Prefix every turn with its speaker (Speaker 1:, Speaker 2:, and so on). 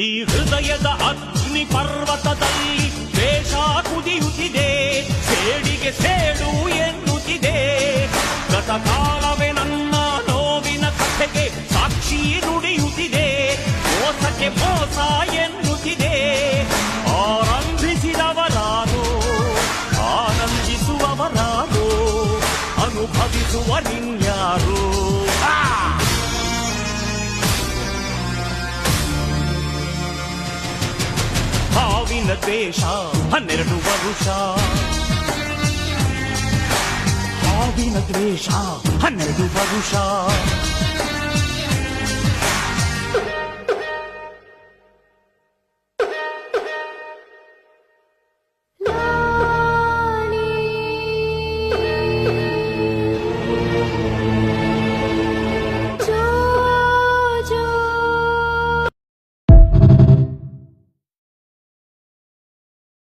Speaker 1: ಈ ಹೃದಯದ ಅಗ್ನಿ ಪರ್ವತದಲ್ಲಿ ದ್ವೇಷ ಕುದಿಯುತ್ತಿದೆ, ಸೇಡಿಗೆ ಸೇಡು ಎನ್ನುತ್ತಿದೆ. ಗತಕಾಲವೇ ನನ್ನ ನೋವಿನ ಕಥೆಗೆ ಸಾಕ್ಷಿ ನುಡಿಯುತ್ತಿದೆ, ಮೋಸಕ್ಕೆ ಮೋಸ ಎನ್ನುತ್ತಿದೆ. ಆರಂಭಿಸಿದವರಾರೋ, ಆನಂದಿಸುವವರಾರೋ, ಅನುಭವಿಸುವ ನಿನ್ಯಾರೋ. ಹಾವಿನ ದ್ವೇಷ 12 ವರುಷ, ಹಾವಿನ ದ್ವೇಷ 12 ವರುಷ.